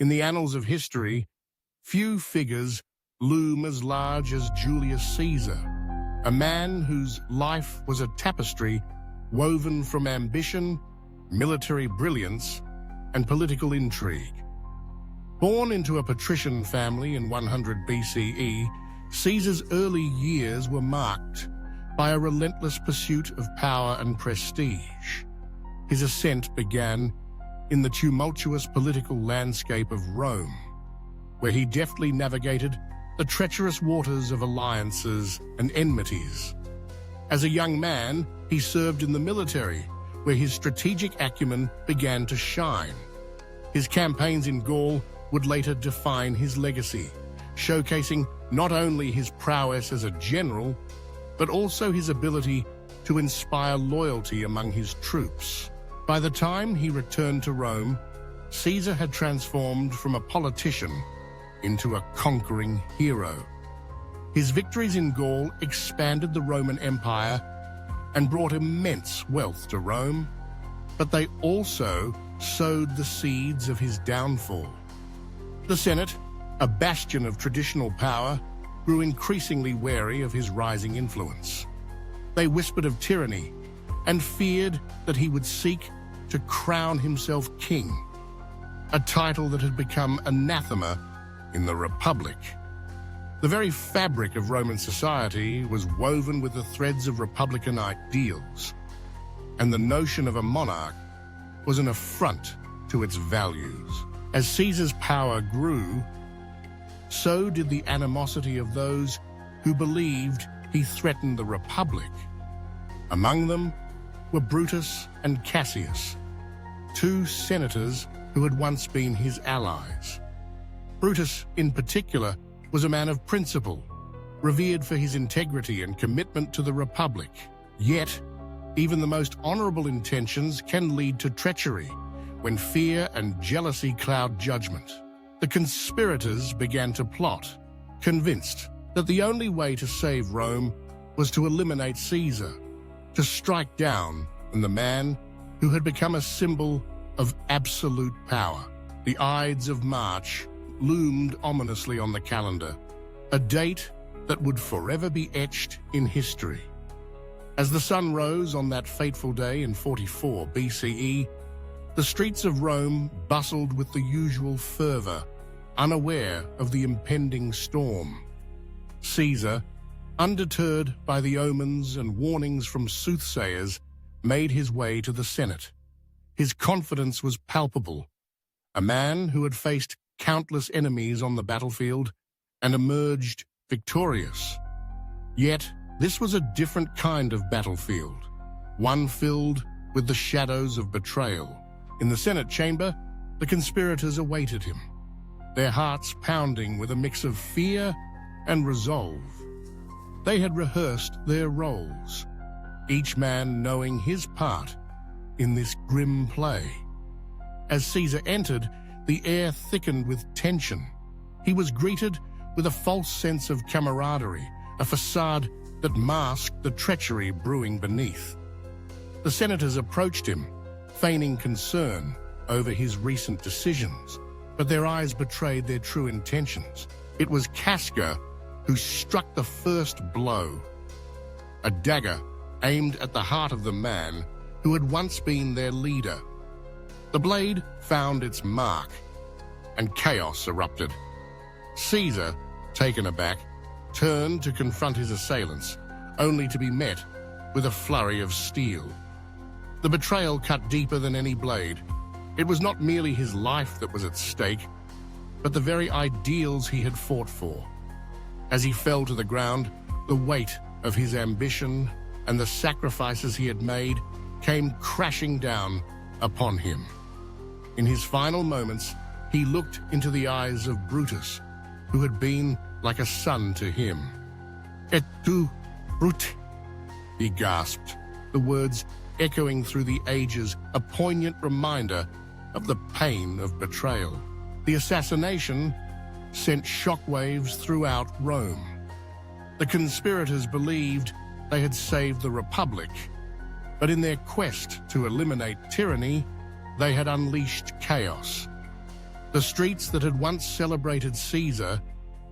In the annals of history, few figures loom as large as Julius Caesar, a man whose life was a tapestry woven from ambition, military brilliance, and political intrigue. Born into a patrician family in 100 BCE, Caesar's early years were marked by a relentless pursuit of power and prestige. His ascent began in the tumultuous political landscape of Rome, where he deftly navigated the treacherous waters of alliances and enmities. As a young man, he served in the military, where his strategic acumen began to shine. His campaigns in Gaul would later define his legacy, showcasing not only his prowess as a general, but also his ability to inspire loyalty among his troops. By the time he returned to Rome, Caesar had transformed from a politician into a conquering hero. His victories in Gaul expanded the Roman Empire and brought immense wealth to Rome, but they also sowed the seeds of his downfall. The Senate, a bastion of traditional power, grew increasingly wary of his rising influence. They whispered of tyranny and feared that he would seek to crown himself king, a title that had become anathema in the Republic. The very fabric of Roman society was woven with the threads of republican ideals, and the notion of a monarch was an affront to its values. As Caesar's power grew, so did the animosity of those who believed he threatened the Republic. Among them were Brutus and Cassius, two senators who had once been his allies. Brutus, in particular, was a man of principle, revered for his integrity and commitment to the Republic. Yet, even the most honorable intentions can lead to treachery when fear and jealousy cloud judgment. The conspirators began to plot, convinced that the only way to save Rome was to eliminate Caesar, to strike down the man who had become a symbol of absolute power. The Ides of March loomed ominously on the calendar, a date that would forever be etched in history. As the sun rose on that fateful day in 44 BCE, the streets of Rome bustled with the usual fervor, unaware of the impending storm. Caesar, undeterred by the omens and warnings from soothsayers, made his way to the Senate. His confidence was palpable. A man who had faced countless enemies on the battlefield and emerged victorious. Yet, this was a different kind of battlefield, one filled with the shadows of betrayal. In the Senate chamber, the conspirators awaited him, their hearts pounding with a mix of fear and resolve. They had rehearsed their roles, each man knowing his part in this grim play. As Caesar entered, the air thickened with tension. He was greeted with a false sense of camaraderie, a facade that masked the treachery brewing beneath. The senators approached him, feigning concern over his recent decisions, but their eyes betrayed their true intentions. It was Casca who struck the first blow, a dagger aimed at the heart of the man who had once been their leader. The blade found its mark, and chaos erupted. Caesar, taken aback, turned to confront his assailants, only to be met with a flurry of steel. The betrayal cut deeper than any blade. It was not merely his life that was at stake, but the very ideals he had fought for. As he fell to the ground, the weight of his ambition and the sacrifices he had made came crashing down upon him. In his final moments, he looked into the eyes of Brutus, who had been like a son to him. "Et tu, Brute," he gasped, the words echoing through the ages, a poignant reminder of the pain of betrayal. The assassination sent shockwaves throughout Rome. The conspirators believed they had saved the Republic, but in their quest to eliminate tyranny, they had unleashed chaos. The streets that had once celebrated Caesar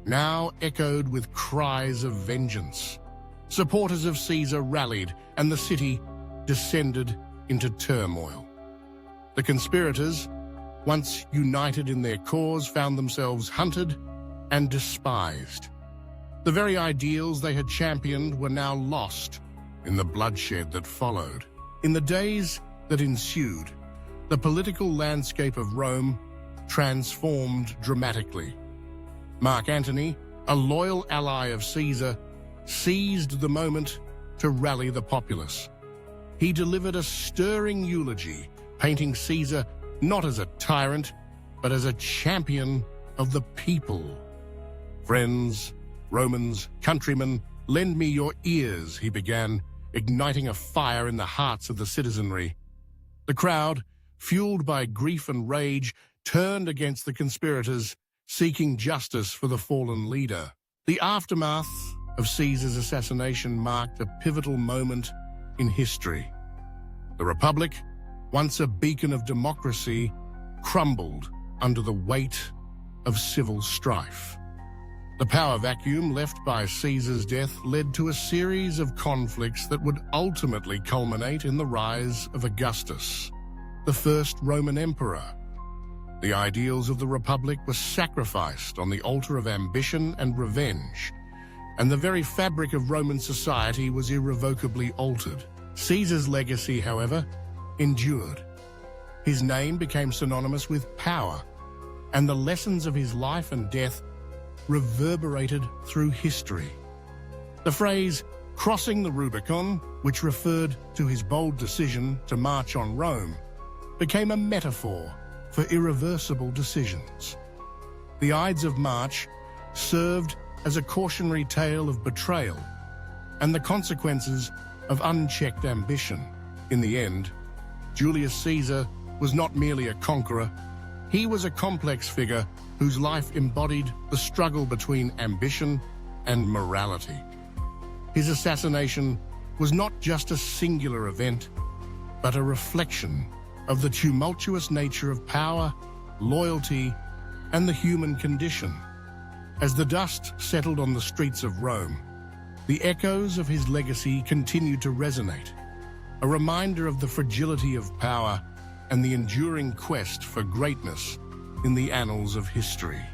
now echoed with cries of vengeance. Supporters of Caesar rallied, and the city descended into turmoil. The conspirators, once united in their cause, found themselves hunted and despised. The very ideals they had championed were now lost in the bloodshed that followed. In the days that ensued, the political landscape of Rome transformed dramatically. Mark Antony, a loyal ally of Caesar, seized the moment to rally the populace. He delivered a stirring eulogy, painting Caesar not as a tyrant, but as a champion of the people. "Friends, Romans, countrymen, lend me your ears," he began, igniting a fire in the hearts of the citizenry. The crowd, fueled by grief and rage, turned against the conspirators, seeking justice for the fallen leader. The aftermath of Caesar's assassination marked a pivotal moment in history. The Republic, once a beacon of democracy, crumbled under the weight of civil strife. The power vacuum left by Caesar's death led to a series of conflicts that would ultimately culminate in the rise of Augustus, the first Roman emperor. The ideals of the Republic were sacrificed on the altar of ambition and revenge, and the very fabric of Roman society was irrevocably altered. Caesar's legacy, however, endured. His name became synonymous with power, and the lessons of his life and death reverberated through history. The phrase, "crossing the Rubicon," which referred to his bold decision to march on Rome, became a metaphor for irreversible decisions. The Ides of March served as a cautionary tale of betrayal and the consequences of unchecked ambition. In the end, Julius Caesar was not merely a conqueror. He was a complex figure whose life embodied the struggle between ambition and morality. His assassination was not just a singular event, but a reflection of the tumultuous nature of power, loyalty, and the human condition. As the dust settled on the streets of Rome, the echoes of his legacy continued to resonate, a reminder of the fragility of power and the enduring quest for greatness in the annals of history.